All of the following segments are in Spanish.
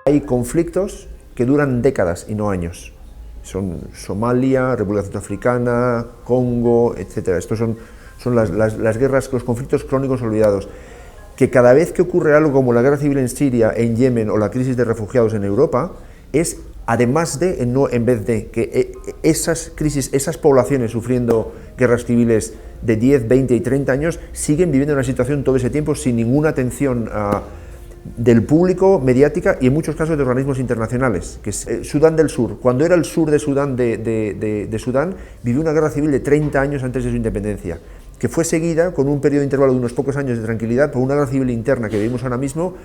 Hay conflictos que duran décadas y no años. Son Somalia, República Centroafricana, Congo, etc. Estos son las guerras, los conflictos crónicos olvidados. Que cada vez que ocurre algo como la guerra civil en Siria, en Yemen o la crisis de refugiados en Europa, es además de, no en vez de, que esas crisis, esas poblaciones sufriendo guerras civiles de 10, 20 y 30 años siguen viviendo una situación todo ese tiempo sin ninguna atención del público, mediática y en muchos casos de organismos internacionales, que es Sudán del Sur. Cuando era el sur de Sudán, de Sudán, vivió una guerra civil de 30 años antes de su independencia, que fue seguida con un periodo de intervalo de unos pocos años de tranquilidad por una guerra civil interna que vivimos ahora mismo.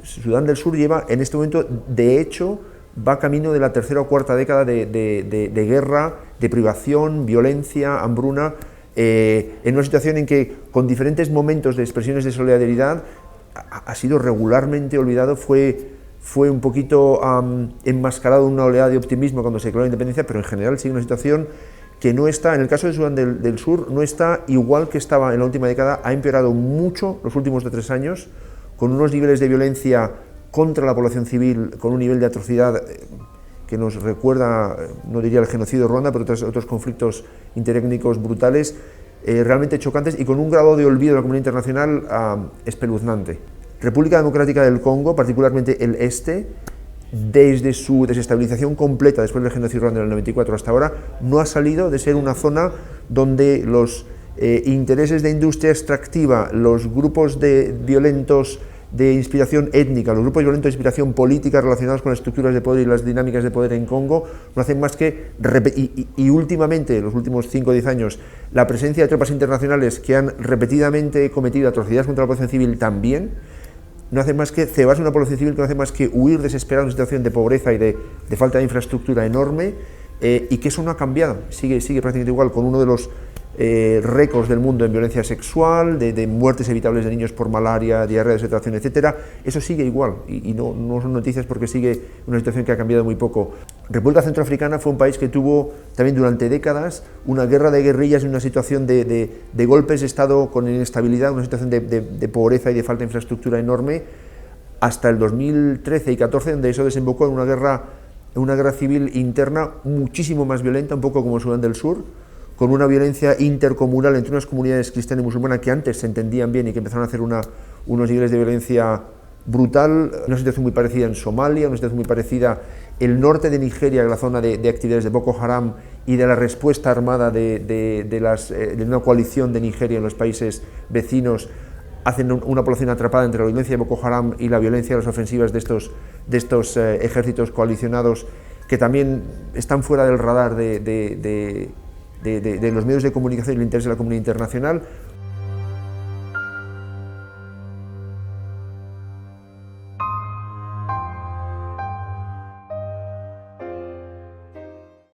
Sudán del Sur lleva en este momento, de hecho, va camino de la tercera o cuarta década de guerra, de privación, violencia, hambruna, en una situación en que con diferentes momentos de expresiones de solidaridad ha sido regularmente olvidado, fue un poquito enmascarado en una oleada de optimismo cuando se declaró la independencia, pero en general sigue una situación que no está, en el caso de Sudán del Sur, no está igual que estaba en la última década, ha empeorado mucho los últimos 3 años, con unos niveles de violencia contra la población civil, con un nivel de atrocidad que nos recuerda, no diría el genocidio de Ruanda, pero otros conflictos interétnicos brutales, realmente chocantes y con un grado de olvido de la comunidad internacional espeluznante. República Democrática del Congo, particularmente el este, desde su desestabilización completa después del genocidio de Ruanda en el 94 hasta ahora, no ha salido de ser una zona donde los intereses de industria extractiva, los grupos violentos de inspiración étnica, los grupos violentos de inspiración política relacionados con las estructuras de poder y las dinámicas de poder en Congo, no hacen más que y últimamente, los últimos 5 o 10 años, la presencia de tropas internacionales que han repetidamente cometido atrocidades contra la población civil también, no hace más que cebarse una población civil que no hace más que huir desesperada en una situación de pobreza y de falta de infraestructura enorme, y que eso no ha cambiado, sigue prácticamente igual, con uno de los récords del mundo en violencia sexual, de muertes evitables de niños por malaria, diarrea, deshidratación, etcétera. Eso sigue igual y no son noticias porque sigue una situación que ha cambiado muy poco. República Centroafricana fue un país que tuvo también durante décadas una guerra de guerrillas en una situación de golpes de Estado con inestabilidad, una situación de pobreza y de falta de infraestructura enorme, hasta el 2013 y 2014, donde eso desembocó en una guerra civil interna muchísimo más violenta, un poco como Sudán del Sur, con una violencia intercomunal entre unas comunidades cristiana y musulmana que antes se entendían bien y que empezaron a hacer unos niveles de violencia brutal, una situación muy parecida en Somalia, una situación muy parecida el norte de Nigeria, la zona de actividades de Boko Haram y de la respuesta armada de una coalición de Nigeria en los países vecinos, hacen una población atrapada entre la violencia de Boko Haram y la violencia de las ofensivas de estos ejércitos coalicionados que también están fuera del radar de los medios de comunicación y el interés de la comunidad internacional,